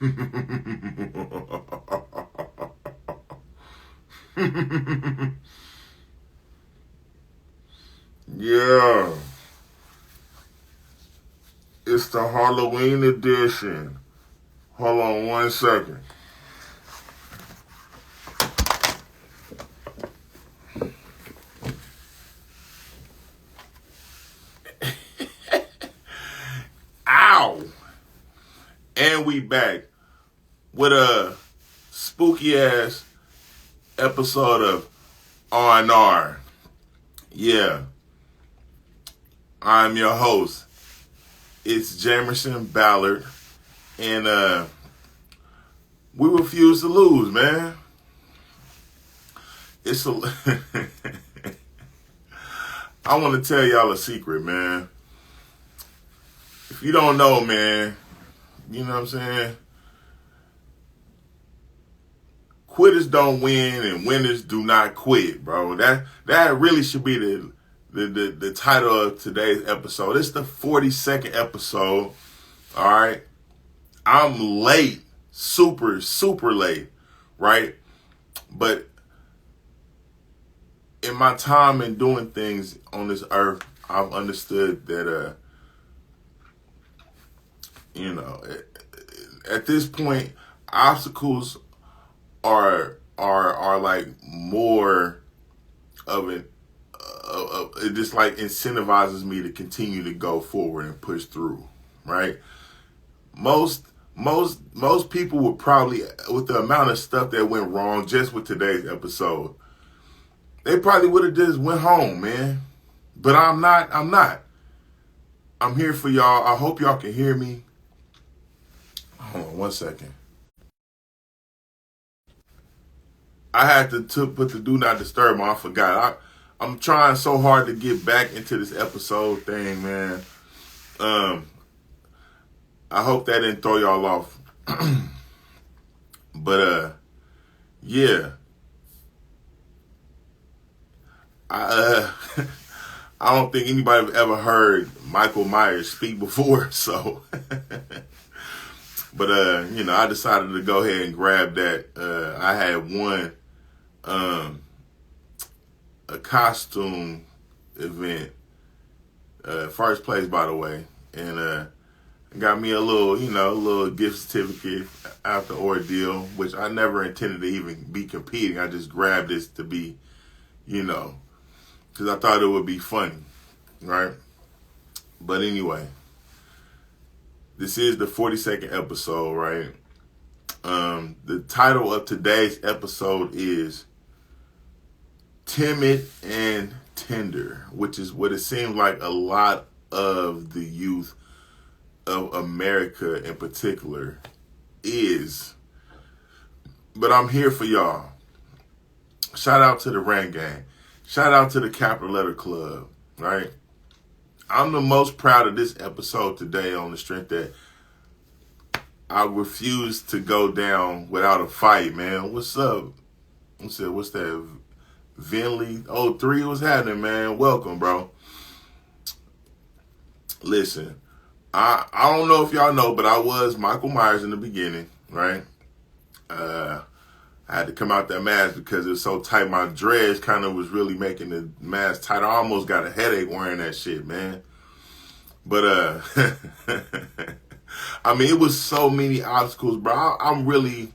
Yeah. It's the Halloween edition. Hold on 1 second. Ow! And we back with a spooky ass episode of R&R. Yeah. I'm your host. It's Jamerson, Ballard. And we refuse to lose, man. It's a I want to tell y'all a secret, man. If you don't know, man, you know what I'm saying? Quitters don't win and winners do not quit, bro. That really should be the title of today's episode. It's the 42nd episode. All right. I'm late. Super late. Right? But in my time in doing things on this earth, I've understood that at this point, obstacles are like more of an it just like incentivizes me to continue to go forward and push through, right? Most people would probably, with the amount of stuff that went wrong just with today's episode, they probably would have just went home, man. But I'm not. I'm here for y'all. I hope y'all can hear me. Hold on 1 second. I had to put the do not disturb on. I forgot. I'm trying so hard to get back into this episode thing, man. I hope that didn't throw y'all off. But yeah. I don't think anybody ever heard Michael Myers speak before, so but I decided to go ahead and grab that. I had won a costume event, first place, by the way, and got me a little gift certificate after ordeal, which I never intended to even be competing. I just grabbed this to be, because I thought it would be funny, right? But anyway, this is the 42nd episode, right? The title of today's episode is Timid and Tender, which is what it seems like a lot of the youth of America in particular is. But I'm here for y'all. Shout out to the Rant Gang. Shout out to the Capital Letter Club, right? I'm the most proud of this episode today on the strength that I refuse to go down without a fight, man. What's up? What's that? Vinley 03, what's happening, man? Welcome, bro. Listen, I don't know if y'all know, but I was Michael Myers in the beginning, right? I had to come out that mask because it was so tight. My dreads kind of was really making the mask tight. I almost got a headache wearing that shit, man. But I mean, it was so many obstacles, bro. I'm really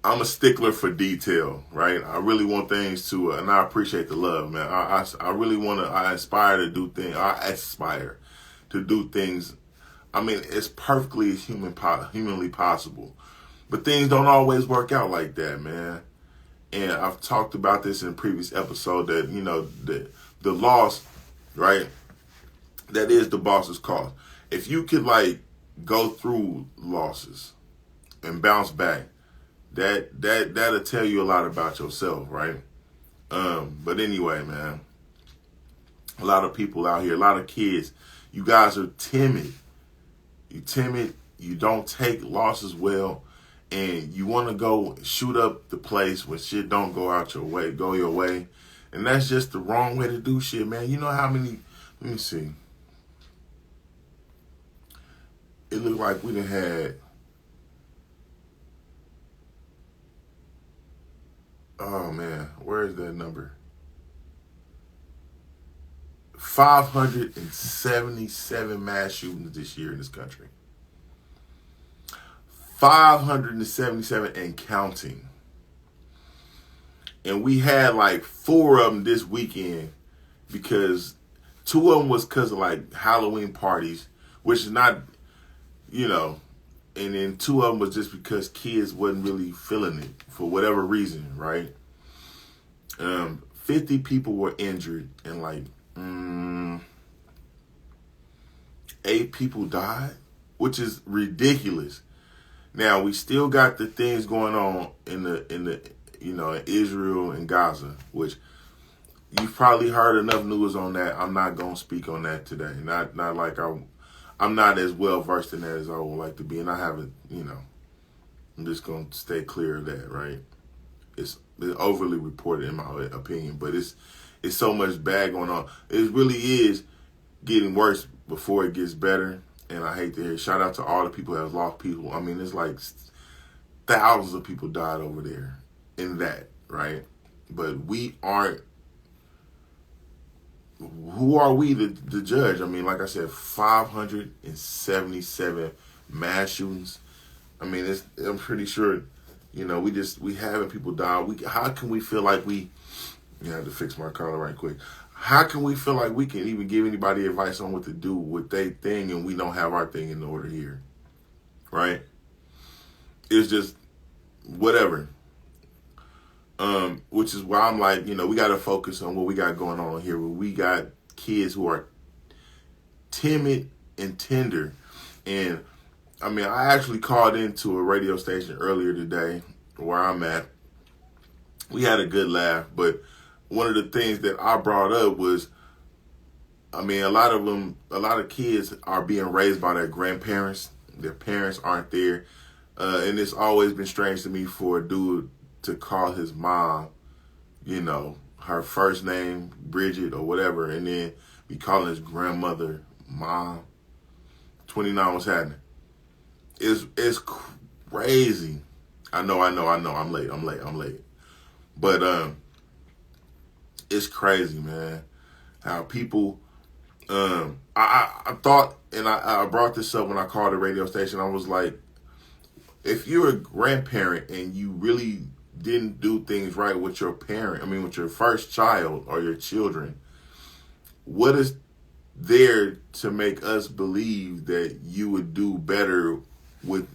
I'm a stickler for detail, right? I really want things to, and I appreciate the love, man. I really want to, I aspire to do things. I mean, it's perfectly humanly possible. But things don't always work out like that, man. And I've talked about this in a previous episode that, the loss, right? That is the boss's cost. If you could go through losses and bounce back, that'll tell you a lot about yourself, right? But anyway, man, a lot of people out here, a lot of kids, you guys are timid. You timid, you don't take losses well, and you want to go shoot up the place when shit don't go your way. And that's just the wrong way to do shit, man. You know how many, let me see. it looked like we done had, oh man, where is that number? 577 mass shootings this year in this country. 577 and counting. And we had like 4 of them this weekend because 2 of them was because of like Halloween parties, which is not, you know, and then 2 of them was just because kids wasn't really feeling it for whatever reason, right? 50 people were injured and like 8 people died, which is ridiculous. Now we still got the things going on in the you know, in Israel and Gaza, which you've probably heard enough news on that. I'm not gonna speak on that today. Not like I'm not as well versed in that as I would like to be, and I haven't, you know. I'm just gonna stay clear of that, right? It's overly reported in my opinion, but it's so much bad going on. It really is getting worse before it gets better, and I hate to hear. Shout out to all the people that have lost people. I mean, it's like thousands of people died over there in that, right? But we aren't. Who are we to judge? I mean, like I said, 577 mass shootings. I mean, I'm pretty sure, you know, we having people die. How can we feel like we? I had to fix my collar right quick. How can we feel like we can even give anybody advice on what to do with their thing and we don't have our thing in order here, right? It's just whatever. Which is why I'm like, you know, we got to focus on what we got going on here. We got kids who are timid and tender. And, I mean, I actually called into a radio station earlier today where I'm at. We had a good laugh, but one of the things that I brought up was, I mean, a lot of kids are being raised by their grandparents. Their parents aren't there. And it's always been strange to me for a dude to call his mom, you know, her first name, Bridget or whatever, and then be calling his grandmother Mom. 29, what's happening? It's crazy. I know. I'm late. But it's crazy, man. How people, I thought, and I brought this up when I called the radio station. I was like, if you're a grandparent and you really didn't do things right with your parent, I mean, with your first child or your children, what is there to make us believe that you would do better with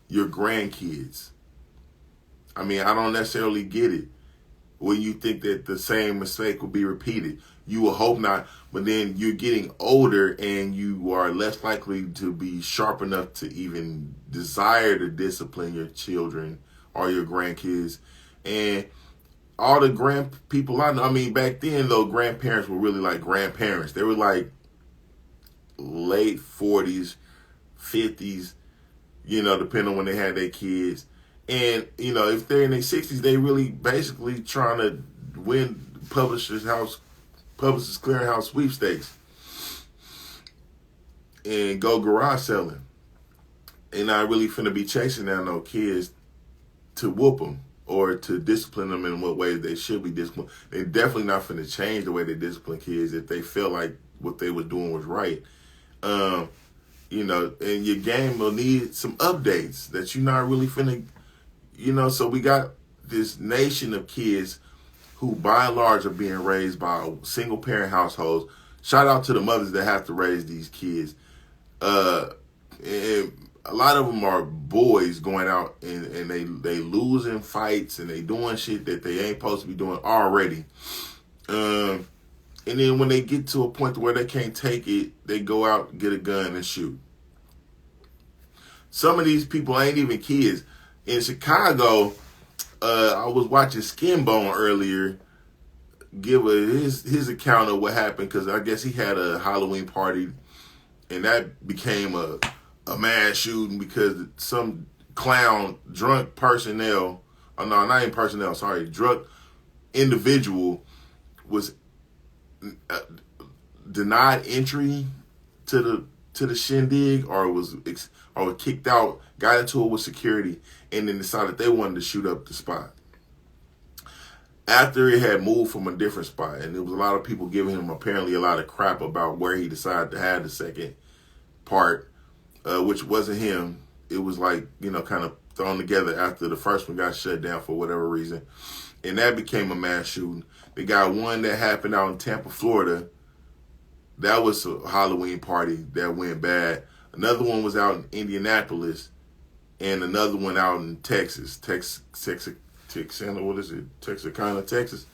your grandkids? I mean, I don't necessarily get it. When you think that the same mistake will be repeated, you will hope not, but then you're getting older and you are less likely to be sharp enough to even desire to discipline your children or your grandkids. And all the people I know, I mean, back then, though, grandparents were really like grandparents. They were like late 40s, 50s, you know, depending on when they had their kids. And, you know, if they're in their 60s, they really basically trying to win Publishers Clearinghouse sweepstakes and go garage selling. And not really finna be chasing down no kids to whoop them or to discipline them in what ways they should be disciplined. They're definitely not finna change the way they discipline kids if they feel like what they were doing was right. You know, and your game will need some updates that you're not really finna. You know, so we got this nation of kids who, by and large, are being raised by single-parent households. Shout out to the mothers that have to raise these kids. And a lot of them are boys going out and they losing fights and they doing shit that they ain't supposed to be doing already. And then when they get to a point where they can't take it, they go out, get a gun, and shoot. Some of these people ain't even kids. In Chicago, I was watching Skinbone earlier give his account of what happened because I guess he had a Halloween party and that became a mass shooting because some clown, drunk personnel, oh no, not even personnel, sorry, drunk individual was denied entry to to the shindig or was kicked out, got into it with security, and then decided they wanted to shoot up the spot. After it had moved from a different spot, and there was a lot of people giving him apparently a lot of crap about where he decided to have the second part, which wasn't him. It was like, kind of thrown together after the first one got shut down for whatever reason. And that became a mass shooting. They got one that happened out in Tampa, Florida. That was a Halloween party that went bad. Another one was out in Indianapolis, and another one out in Texas. Texarkana, Texas.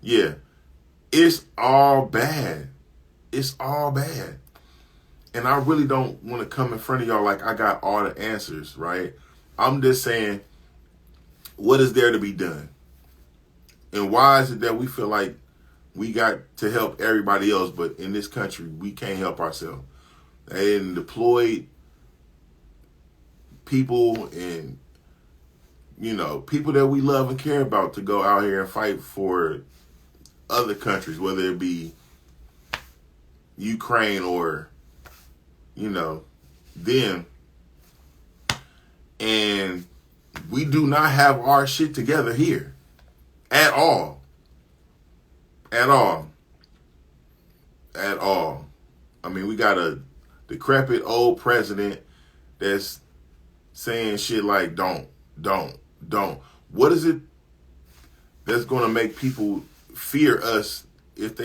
Yeah. It's all bad. It's all bad. And I really don't want to come in front of y'all like I got all the answers, right? I'm just saying, what is there to be done? And why is it that we feel like we got to help everybody else, but in this country, we can't help ourselves? They didn't deploy people and, people that we love and care about to go out here and fight for other countries, whether it be Ukraine or, them. And we do not have our shit together here at all. At all. At all. I mean, we got a decrepit old president that's saying shit like, don't. What is it that's going to make people fear us if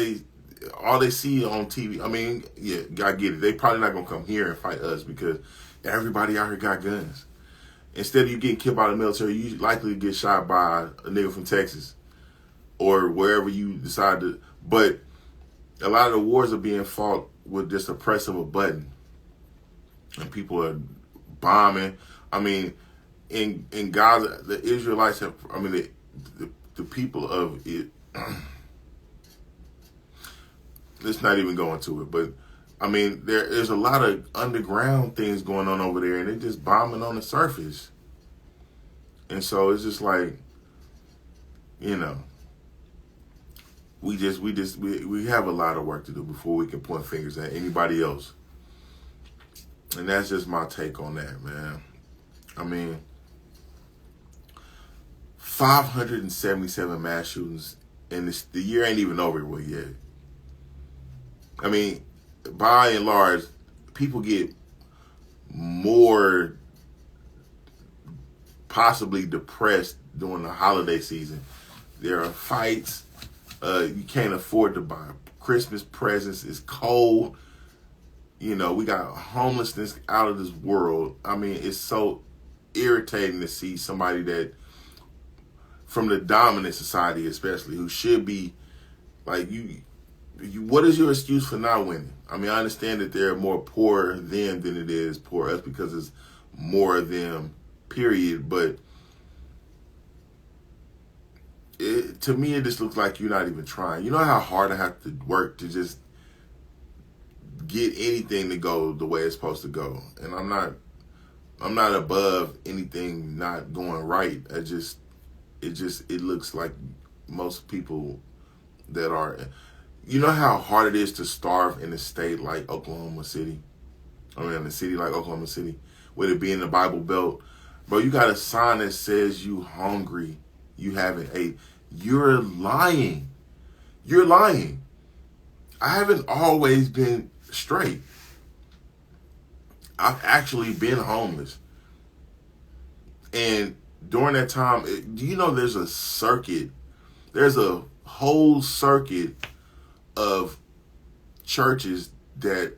all they see on TV? I mean, yeah, I get it. They probably not going to come here and fight us because everybody out here got guns. Instead of you getting killed by the military, you likely get shot by a nigga from Texas or wherever you decide to. But a lot of the wars are being fought with just a press of a button. And people are bombing. I mean, in Gaza, the Israelites have, the people of it, let's not even go into it, but there's a lot of underground things going on over there, and they're just bombing on the surface. And so it's just like, we have a lot of work to do before we can point fingers at anybody else. And that's just my take on that, man. 577 mass shootings, and the year ain't even over with yet. By and large, people get more possibly depressed during the holiday season. There are fights. You can't afford to buy Christmas presents. It's cold. We got homelessness out of this world. It's so irritating to see somebody that, from the dominant society especially, who should be like, what is your excuse for not winning? I understand that there are more poor them than it is poor us because it's more of them, period. But to me, it just looks like you're not even trying. You know how hard I have to work to just get anything to go the way it's supposed to go. And I'm not above anything not going right. It looks like most people that are, you know how hard it is to starve in a state like Oklahoma City? In a city like Oklahoma City, with it being the Bible Belt. Bro, you got a sign that says you hungry, you haven't ate. You're lying. You're lying. I haven't always been straight. I've actually been homeless. And during that time, do you know there's a circuit? There's a whole circuit of churches that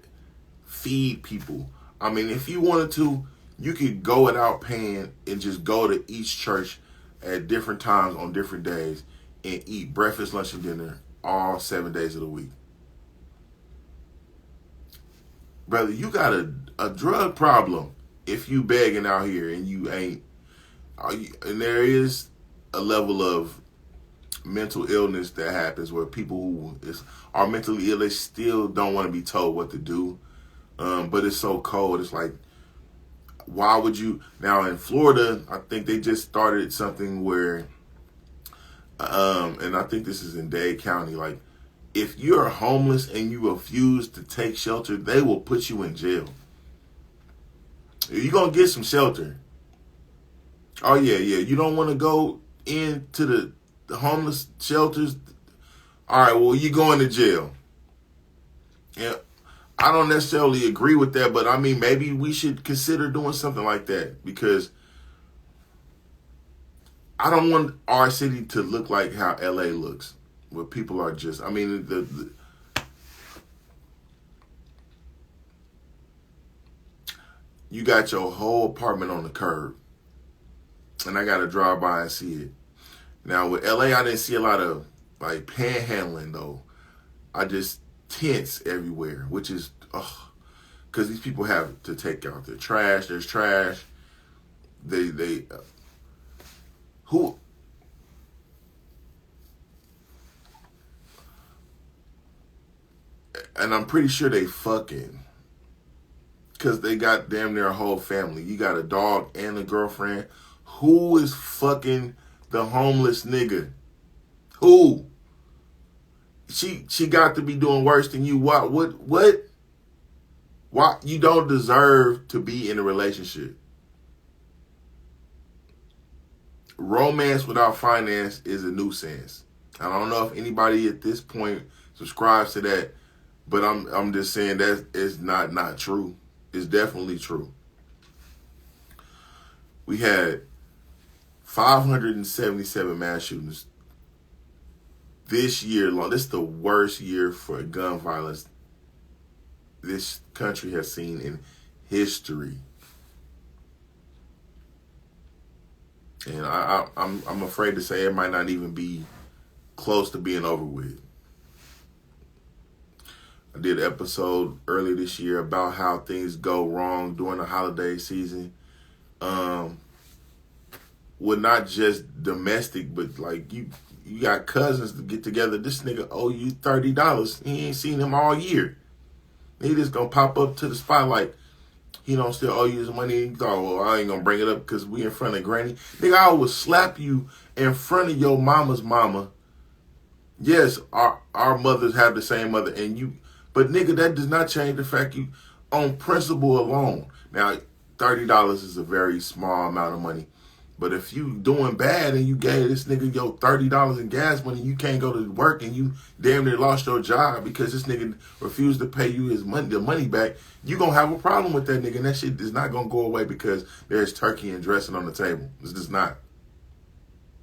feed people. If you wanted to, you could go without paying and just go to each church at different times on different days and eat breakfast, lunch, and dinner all 7 days of the week. Brother, you got a drug problem if you begging out here and you ain't. And there is a level of mental illness that happens where people who are mentally ill, they still don't want to be told what to do. But it's so cold. It's like, why would you? Now in Florida, I think they just started something where, and I think this is in Dade County, like, if you're homeless and you refuse to take shelter, they will put you in jail. You're going to get some shelter. Oh, yeah. You don't want to go into the homeless shelters. All right, well, you're going to jail. Yeah, I don't necessarily agree with that, but I mean, maybe we should consider doing something like that, because I don't want our city to look like how LA looks, where people are just, I mean, you got your whole apartment on the curb, and I got to drive by and see it. Now, with LA, I didn't see a lot of, like, panhandling, though. I just tents everywhere, which is, because these people have to take out their trash. There's trash. Who? And I'm pretty sure they fucking, because they got damn near a whole family. You got a dog and a girlfriend. Who is fucking the homeless nigga? Who? She got to be doing worse than you. What? Why? You don't deserve to be in a relationship. Romance without finance is a nuisance. I don't know if anybody at this point subscribes to that, but I'm just saying that it's not true. It's definitely true. We had 577 mass shootings this year long. This is the worst year for gun violence this country has seen in history. And I'm afraid to say it might not even be close to being over with. I did an episode earlier this year about how things go wrong during the holiday season. Well, not just domestic, but like you got cousins to get together. This nigga owe you $30. He ain't seen him all year. He just gonna pop up to the spotlight. He don't still owe you his money. He thought, well, I ain't gonna bring it up because we in front of granny. Nigga, I will slap you in front of your mama's mama. Yes, our mothers have the same mother, and you, but nigga, that does not change the fact you, on principle alone. Now, $30 is a very small amount of money. But if you doing bad and you gave this nigga your $30 in gas money, you can't go to work and you damn near lost your job because this nigga refused to pay you the money back, you gonna have a problem with that nigga, and that shit is not gonna go away because there's turkey and dressing on the table. It's just not.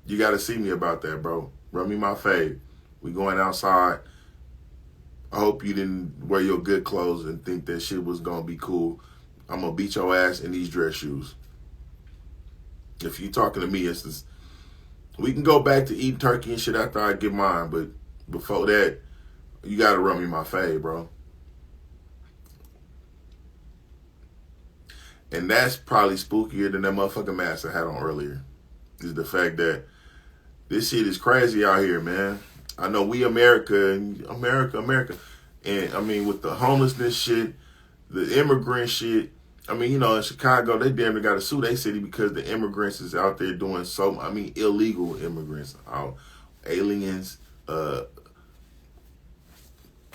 You gotta see me about that, bro. Run me my fade. We going outside. I hope you didn't wear your good clothes and think that shit was gonna be cool. I'm gonna beat your ass in these dress shoes. If you talking to me, it's just, we can go back to eating turkey and shit after I get mine, but before that, you gotta run me my fade, bro. And that's probably spookier than that motherfucking mask I had on earlier. Is the fact that this shit is crazy out here, man. I know we America. And I mean, with the homelessness shit, the immigrant shit, I mean, you know, in Chicago, they damn near got to sue their city because the immigrants is out there doing illegal immigrants, aliens,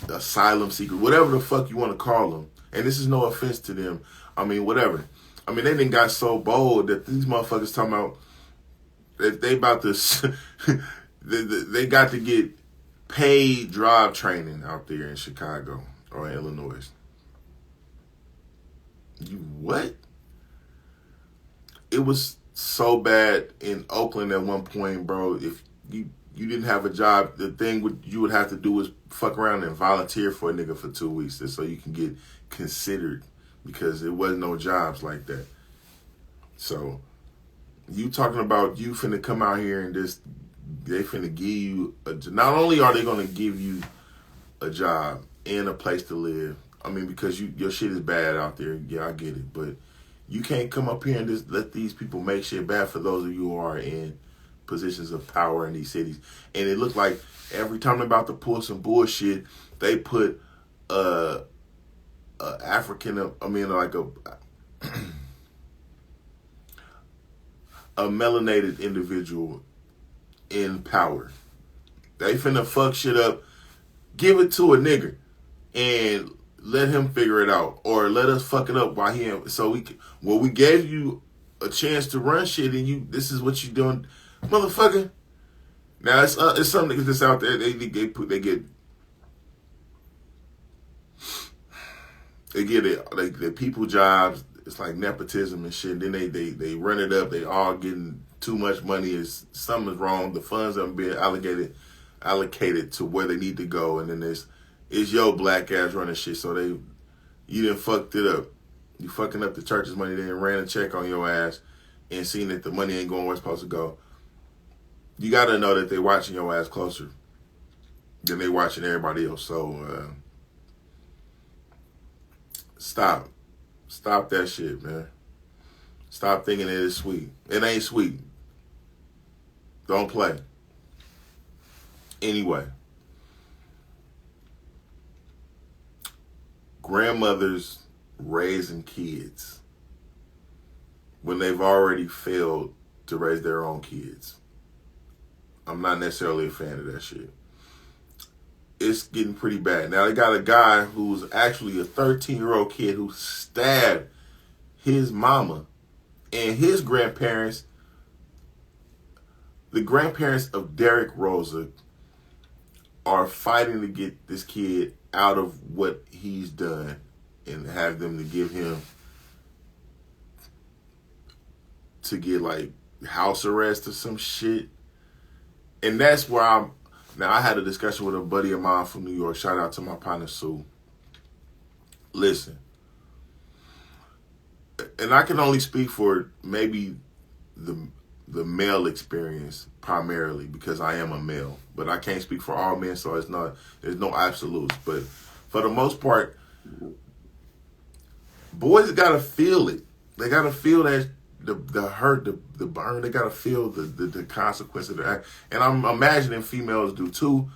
asylum seekers, whatever the fuck you want to call them. And this is no offense to them. I mean, whatever. I mean, they done got so bold that these motherfuckers talking about that they about to, they got to get paid drive training out there in Chicago or in Illinois. You what? It was so bad in Oakland at one point, bro. If you didn't have a job, the thing you would have to do is fuck around and volunteer for a nigga for 2 weeks just so you can get considered, because there wasn't no jobs like that. So you talking about you finna come out here and just, they finna give you not only are they gonna give you a job and a place to live, I mean, because your shit is bad out there. Yeah, I get it. But you can't come up here and just let these people make shit bad for those of you who are in positions of power in these cities. And it looked like every time they're about to pull some bullshit, they put a melanated individual in power. They finna fuck shit up, give it to a nigga, and let him figure it out, or let us fuck it up while we gave you a chance to run shit, and this is what you doing, motherfucker. Now it's some niggas that's out there. They get people jobs. It's like nepotism and shit. Then they run it up. They all getting too much money. Something's wrong. The funds aren't being allocated to where they need to go. And then it's your black ass running shit. So you done fucked it up. You fucking up the church's money. They ran a check on your ass and seen that the money ain't going where it's supposed to go. You got to know that they watching your ass closer than they watching everybody else. So stop that shit, man. Stop thinking it is sweet. It ain't sweet. Don't play. Anyway, grandmothers raising kids when they've already failed to raise their own kids. I'm not necessarily a fan of that shit. It's getting pretty bad. Now, they got a guy who's actually a 13-year-old kid who stabbed his mama and his grandparents. The grandparents of Derek Rosa are fighting to get this kid out of what he's done and have them to give him to get like house arrest or some shit. And that's where I had a discussion with a buddy of mine from New York. Shout out to my partner, Sue. Listen. And I can only speak for maybe the male experience primarily because I am a male. But I can't speak for all men, so there's no absolutes. But for the most part, boys gotta feel it. They gotta feel that the hurt, the burn. They gotta feel the consequence of that. And I'm imagining females do too.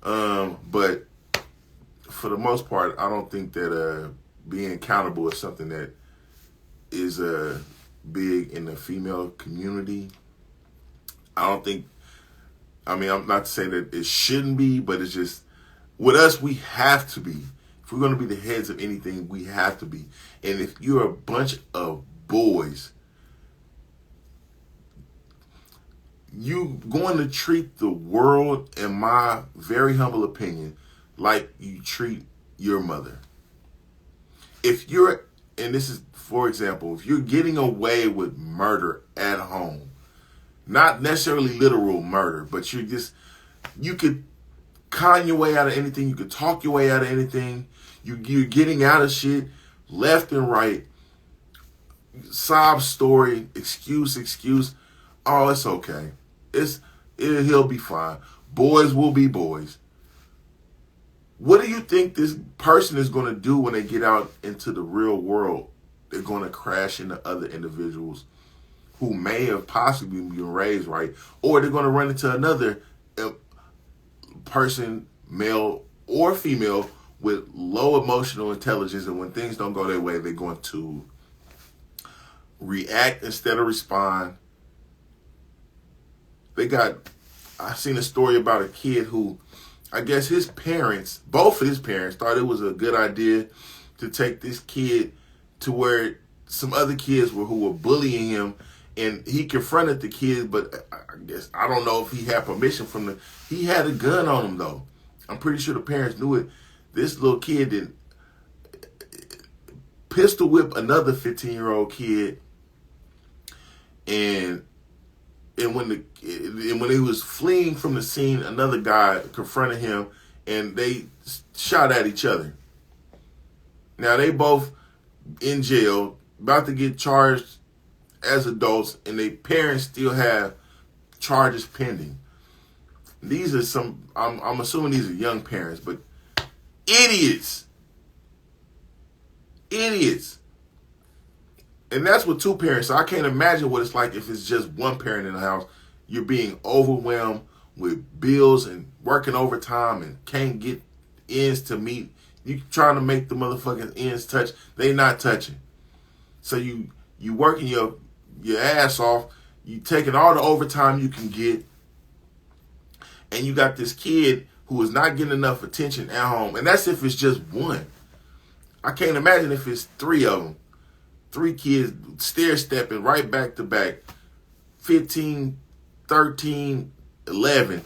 But for the most part, I don't think that being accountable is something that is big in the female community. I'm not saying that it shouldn't be, but it's just, with us, we have to be. If we're going to be the heads of anything, we have to be. And if you're a bunch of boys, you going to treat the world, in my very humble opinion, like you treat your mother. And this is, for example, if you're getting away with murder at home, not necessarily literal murder, but you could con your way out of anything. You could talk your way out of anything. You're getting out of shit left and right. Sob story, excuse. Oh, it's okay. He'll be fine. Boys will be boys. What do you think this person is going to do when they get out into the real world? They're going to crash into other individuals who may have possibly been raised right, or they're going to run into another person, male or female, with low emotional intelligence, and when things don't go their way, they're going to react instead of respond. I've seen a story about a kid who, I guess both of his parents thought it was a good idea to take this kid to where some other kids who were bullying him, and he confronted the kid, but I don't know if he had permission he had a gun on him though. I'm pretty sure the parents knew it. This little kid didn't pistol whip another 15-year-old kid, and when he was fleeing from the scene, another guy confronted him, and they shot at each other. Now they both in jail, about to get charged as adults, and their parents still have charges pending. These are I'm assuming these are young parents, but idiots. And that's with two parents. So I can't imagine what it's like if it's just one parent in the house. You're being overwhelmed with bills and working overtime and can't get ends to meet. You trying to make the motherfucking ends touch. They not touching. So you working your ass off. You taking all the overtime you can get. And you got this kid who is not getting enough attention at home. And that's if it's just one. I can't imagine if it's 3 of them. 3 kids stair-stepping right back to back. 15, 13, 11.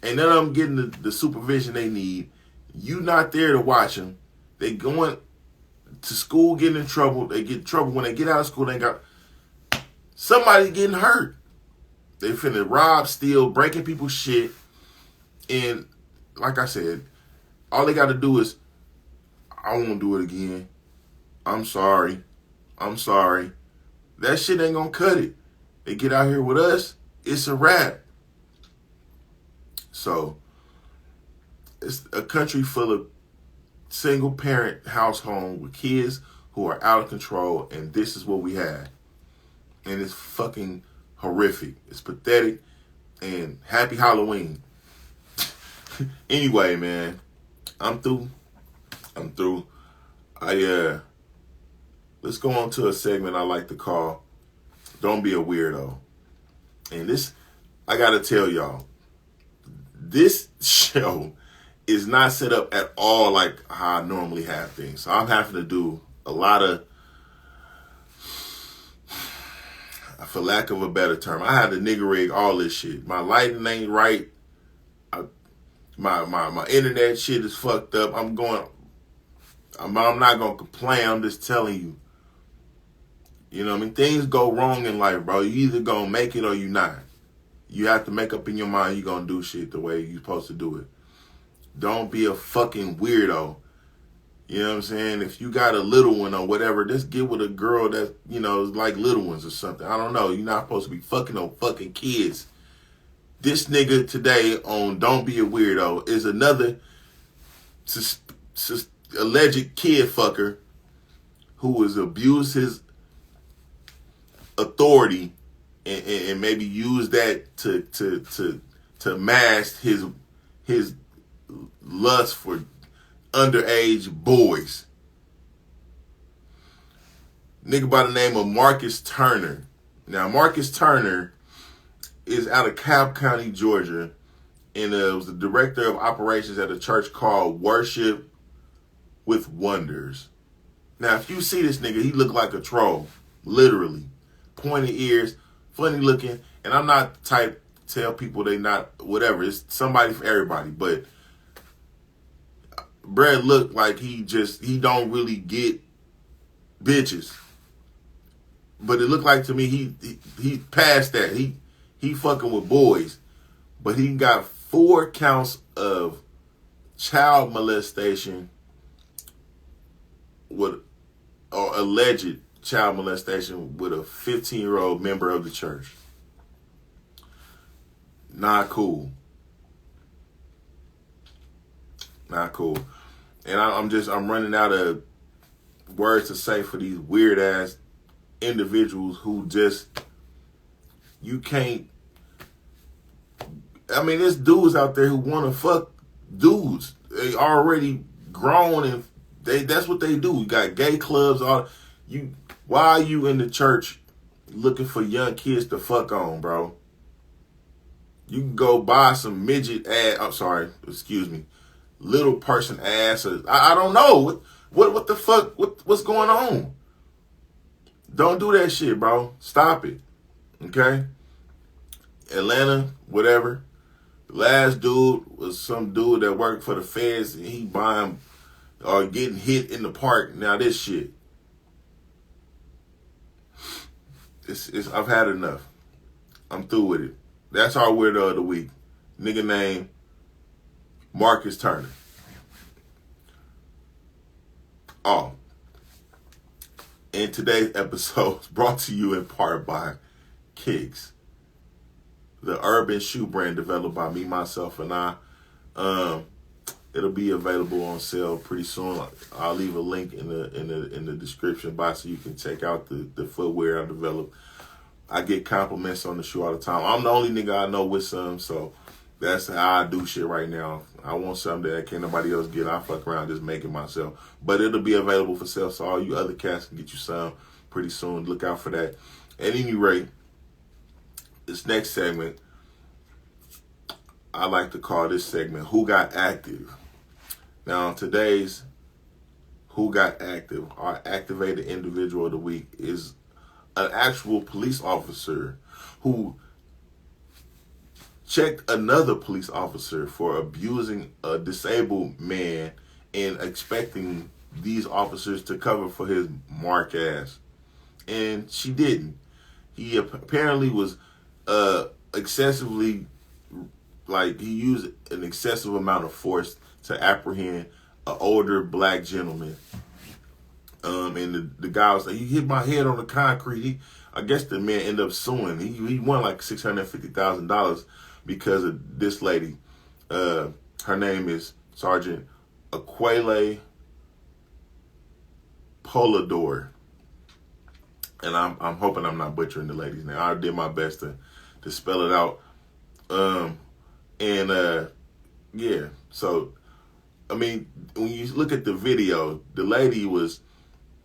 And none of them getting the supervision they need. You not there to watch them. They going to school getting in trouble. They get in trouble. When they get out of school, they got somebody getting hurt. They finna rob, steal, breaking people's shit. And like I said, all they got to do is, I won't do it again. I'm sorry. That shit ain't gonna cut it. They get out here with us, it's a wrap. So, it's a country full of single parent household with kids who are out of control, and this is what we have. And it's fucking horrific. It's pathetic. And happy Halloween. Anyway, man, I'm through. Let's go on to a segment I like to call Don't Be a Weirdo. And this, I gotta tell y'all, this show is not set up at all like how I normally have things. So I'm having to do a lot of, for lack of a better term, I had to nigga rig all this shit. My lighting ain't right. My internet shit is fucked up. I'm not gonna complain. I'm just telling you. You know what I mean? Things go wrong in life, bro. You either gonna make it or you not. You have to make up in your mind you're gonna do shit the way you're supposed to do it. Don't be a fucking weirdo. You know what I'm saying? If you got a little one or whatever, just get with a girl that, you know, is like little ones or something. I don't know. You're not supposed to be fucking on fucking kids. This nigga today on Don't Be a Weirdo is another alleged kid fucker who has abused his authority and maybe use that to mask his lust for underage boys. Nigga by the name of Marcus Turner. Now Marcus Turner is out of Cobb County, Georgia, and was the director of operations at a church called Worship with Wonders. Now if you see this nigga, he look like a troll, literally. Pointed ears, funny looking, and I'm not the type to tell people they not whatever. It's somebody for everybody, but Brad looked like he don't really get bitches. But it looked like to me he passed that. He fucking with boys, but he got 4 counts of child molestation or alleged child molestation with a 15-year-old member of the church. Not cool. Not cool. And I'm running out of words to say for these weird ass individuals who just, you can't. I mean, there's dudes out there who want to fuck dudes. They already grown and that's what they do. You got gay clubs. Why are you in the church looking for young kids to fuck on, bro? You can go buy some midget ass. I'm sorry, excuse me, little person ass. Or, I don't know what the fuck. What's going on? Don't do that shit, bro. Stop it. Okay. Atlanta, whatever. The last dude was some dude that worked for the feds, and he buying or getting hit in the park. Now this shit. I've had enough. I'm through with it. That's our weirdo of the week. Nigga named Marcus Turner. Oh. And today's episode is brought to you in part by Kicks, the urban shoe brand developed by me, myself, and I. It'll be available on sale pretty soon. I'll leave a link in the description box so you can check out the footwear I developed. I get compliments on the shoe all the time. I'm the only nigga I know with some, so that's how I do shit right now. I want something that can't nobody else get. I fuck around just make it myself. But it'll be available for sale, so all you other cats can get you some pretty soon. Look out for that. At any rate, this next segment, I like to call this segment Who Got Active. Now, today's who got active, our activated individual of the week, is an actual police officer who checked another police officer for abusing a disabled man and expecting these officers to cover for his mark ass. And she didn't. He apparently was excessively, like, he used an excessive amount of force to apprehend an older black gentleman. And the guy was like, he hit my head on the concrete. I guess the man ended up suing. He won like $650,000 because of this lady. Her name is Sergeant Aquele Polador. And I'm hoping I'm not butchering the lady's name. I did my best to spell it out. Yeah. So, I mean, when you look at the video, the lady was,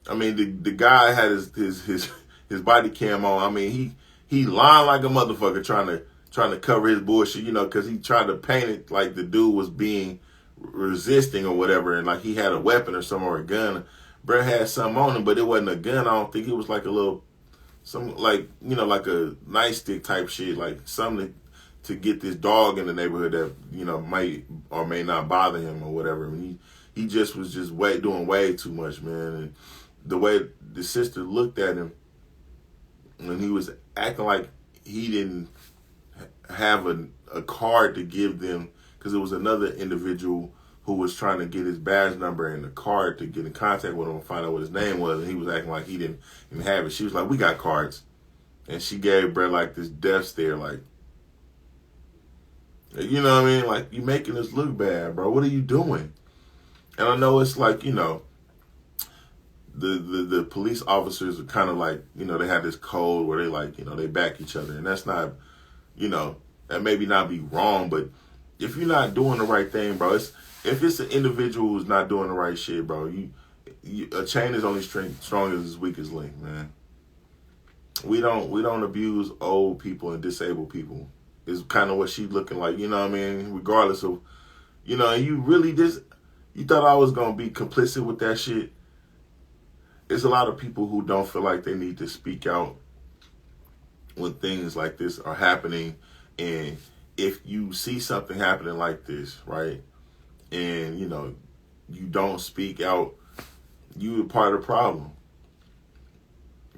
I mean, the guy had his body cam on. I mean, he lying like a motherfucker trying to cover his bullshit, you know, because he tried to paint it like the dude was being resisting or whatever, and like he had a weapon or something or a gun. Brett had something on him, but it wasn't a gun. I don't think it was like a little, some like, you know, like a nightstick type shit, like something to get this dog in the neighborhood that, you know, might or may not bother him or whatever. And he just was just doing way too much, man. And the way the sister looked at him when he was acting like he didn't have a card to give them, because it was another individual who was trying to get his badge number and the card to get in contact with him and find out what his name was, and he was acting like he didn't have it. She was like, we got cards. And she gave Brett like this death stare, like, you know what I mean? Like, you making us look bad, bro. What are you doing? And I know it's like, you know, the police officers are kind of like, you know, they have this code where they like, you know, they back each other. And that's not, you know, that maybe not be wrong, but if you're not doing the right thing, bro, if it's an individual who's not doing the right shit, bro, a chain is only strong as its weakest link, man. We don't abuse old people and disabled people. Is kind of what she's looking like, you know what I mean? Regardless of, you know, and you really you thought I was gonna be complicit with that shit. There's a lot of people who don't feel like they need to speak out when things like this are happening. And if you see something happening like this, right, and, you know, you don't speak out, you're part of the problem.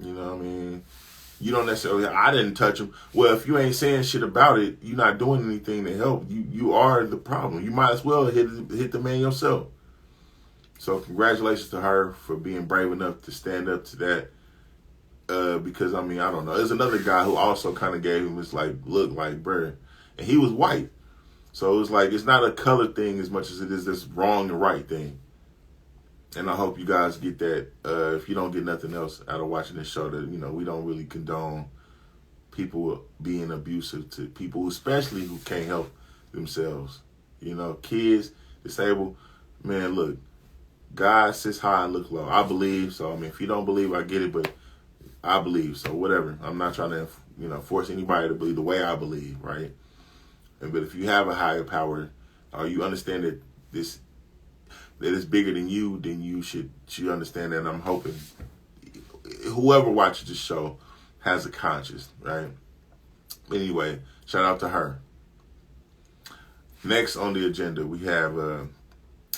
You know what I mean? You don't necessarily, I didn't touch him. Well, if you ain't saying shit about it, you're not doing anything to help. You are the problem. You might as well hit the man yourself. So congratulations to her for being brave enough to stand up to that. Because, I mean, I don't know. There's another guy who also kind of gave him this, like, look like, bruh. And he was white. So it was like, it's not a color thing as much as it is this wrong and right thing. And I hope you guys get that. If you don't get nothing else out of watching this show, that, you know, we don't really condone people being abusive to people, especially who can't help themselves. You know, kids, disabled. Man, look, God sits high and look low. I believe. So, I mean, if you don't believe, I get it, but I believe. So, whatever. I'm not trying to, you know, force anybody to believe the way I believe, right? But if you have a higher power, or you understand that that it's bigger than you should understand that. And I'm hoping whoever watches this show has a conscience, right? Anyway, shout out to her. Next on the agenda, we have a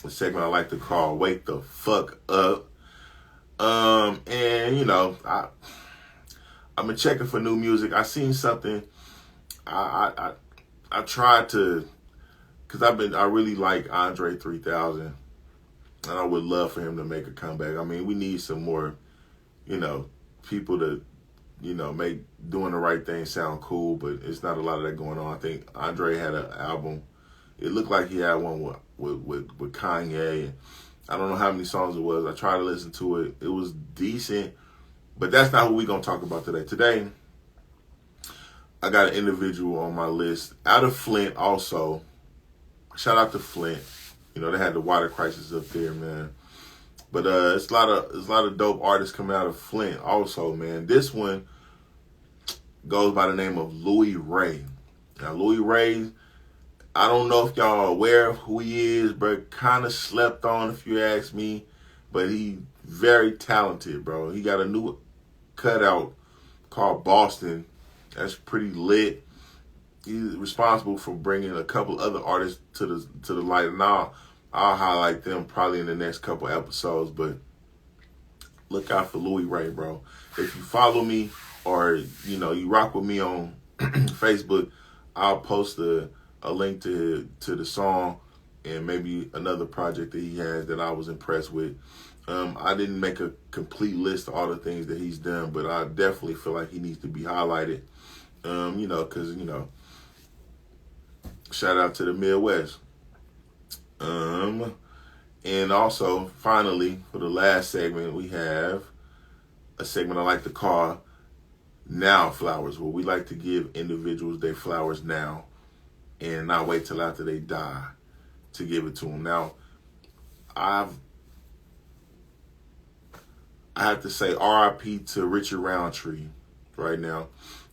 segment I like to call "Wake the Fuck Up." And, you know, I've been checking for new music. I seen something. I tried to, because I really like Andre 3000. And I would love for him to make a comeback. I mean, we need some more, you know, people to, you know, make doing the right thing sound cool, but it's not a lot of that going on. I think Andre had an album. It looked like he had one with Kanye. And I don't know how many songs it was. I tried to listen to it. It was decent, but that's not what we're going to talk about today. Today, I got an individual on my list out of Flint also. Shout out to Flint. You know, they had the water crisis up there, man. But it's a lot of dope artists coming out of Flint also, man. This one goes by the name of Louis Ray. Now, Louis Ray, I don't know if y'all are aware of who he is, but kind of slept on, if you ask me. but he very talented, bro. He got a new cutout called Boston. That's pretty lit. He's responsible for bringing a couple other artists to the light, and I'll highlight them probably in the next couple episodes. But look out for Louis Ray, bro. If you follow me or you rock with me on Facebook, I'll post a link to the song and maybe another project that he has that I was impressed with. I didn't make a complete list of all the things that he's done, but I definitely feel like he needs to be highlighted. Because shout out to the Midwest. And also, finally, for the last segment, we have a segment I like to call Now Flowers, where we like to give individuals their flowers now and not wait till after they die to give it to them. Now, I have to say RIP to Richard Roundtree right now.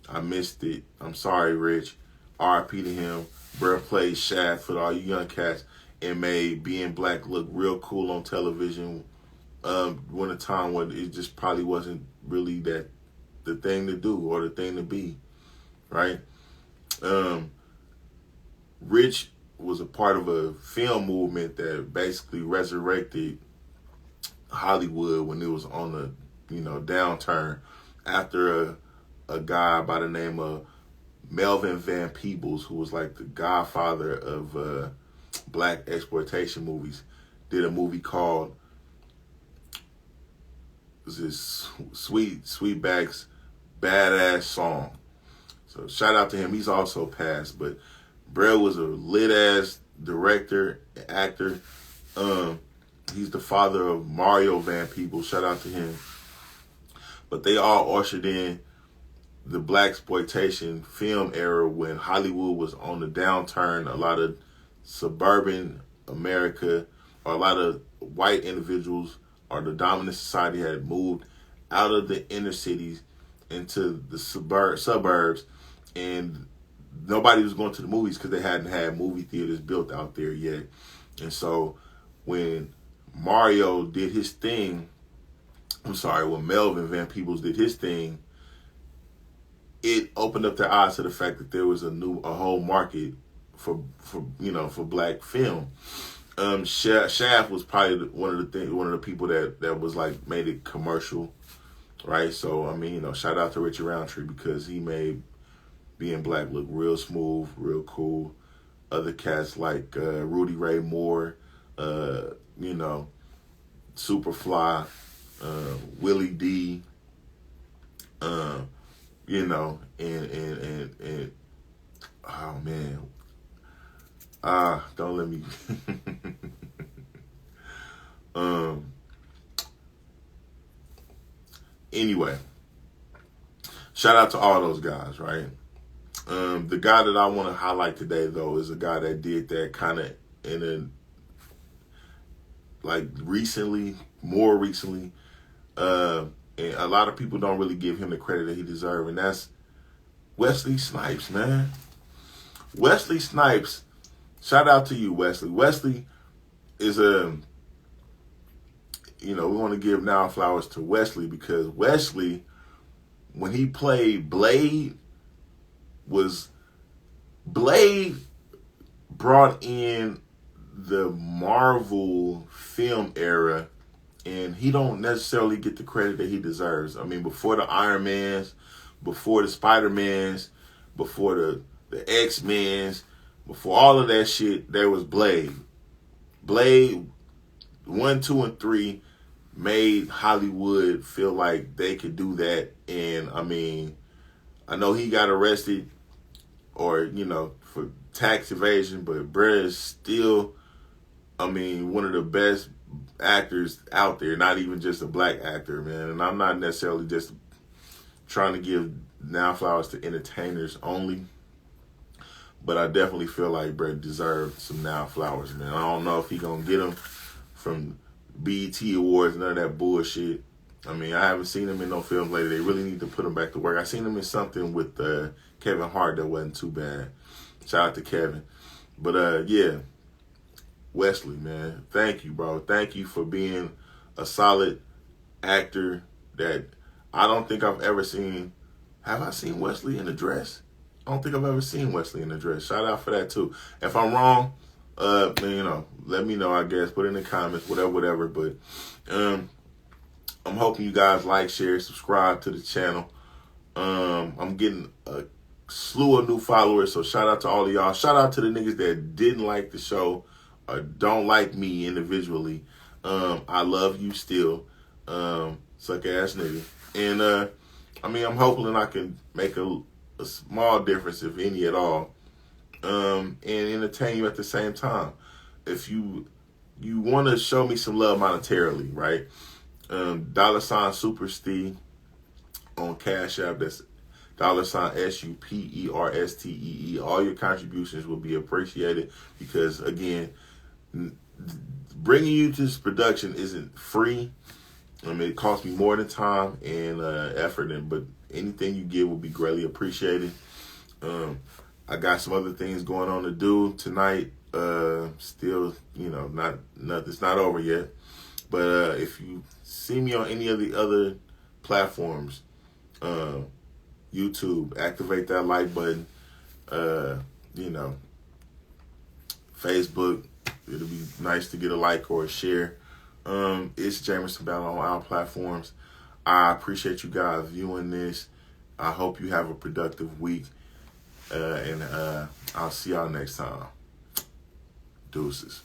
I missed it. I'm sorry, Rich. RIP to him. Bruh played Shaft for all you young cats and made being black look real cool on television. When a time when it just probably wasn't really the thing to do or the thing to be, right? Rich was a part of a film movement that basically resurrected Hollywood when it was on the downturn after a guy by the name of Melvin Van Peebles, who was like the godfather of black exploitation movies, did a movie called Sweetback's Badass Song. So shout out to him. He's also passed, but Brett was a lit ass director, actor. He's the father of Mario Van Peebles. Shout out to him. But they all ushered in the blaxploitation film era when Hollywood was on the downturn. A lot of suburban America, or a lot of white individuals, or the dominant society had moved out of the inner cities into the suburbs, and nobody was going to the movies because they hadn't had movie theaters built out there yet. And so when Mario did his thing, when Melvin Van Peebles did his thing, it opened up their eyes to the fact that there was a whole market for black film. Shaft was probably one of the people that was like made it commercial, right? So shout out to Richard Roundtree because he made being black look real smooth, real cool. Other cats like Rudy Ray Moore, Superfly, Willie D, and oh man, don't let me. Anyway, shout out to all those guys, right? The guy that I want to highlight today, though, is a guy that did that kind of more recently, and a lot of people don't really give him the credit that he deserves, and that's Wesley Snipes, man. Wesley Snipes, shout out to you, Wesley. Wesley is we want to give now flowers to Wesley because Wesley, when he played Blade brought in the Marvel film era, and he don't necessarily get the credit that he deserves. Before the Iron Mans, before the Spider-Mans, before the X-Mans, before all of that shit, there was Blade. Blade 1, 2, and 3 made Hollywood feel like they could do that. And I know he got arrested or, for tax evasion, but Brett is still, one of the best actors out there, not even just a black actor, man. And I'm not necessarily just trying to give now flowers to entertainers only, but I definitely feel like Brett deserved some now flowers, man. I don't know if he gonna get them from BET Awards, none of that bullshit. I haven't seen him in no films lately. They really need to put him back to work. I seen him in something with Kevin Hart that wasn't too bad. Shout out to Kevin. But yeah, Wesley, man, thank you, bro. Thank you for being a solid actor that I don't think I've ever seen. Have I seen Wesley in a dress? I don't think I've ever seen Wesley in a dress. Shout out for that too. If I'm wrong, let me know, I guess. Put in the comments, whatever. But I'm hoping you guys like, share, subscribe to the channel. I'm getting a slew of new followers, so shout out to all of y'all. Shout out to the niggas that didn't like the show or don't like me individually. I love you still, suck ass nigga. And I'm hoping I can make a small difference, if any at all, and entertain you at the same time. If you want to show me some love monetarily, right? $SuperStee on Cash App. That's $SuperStee. All your contributions will be appreciated because, again, bringing you to this production isn't free. It costs me more than time and effort, but anything you give will be greatly appreciated. I got some other things going on to do tonight. Still, it's not over yet. But if you see me on any of the other platforms, YouTube, activate that like button. Facebook, it'll be nice to get a like or a share. It's Jamerson Ballard on our platforms. I appreciate you guys viewing this. I hope you have a productive week. And I'll see y'all next time. Deuces.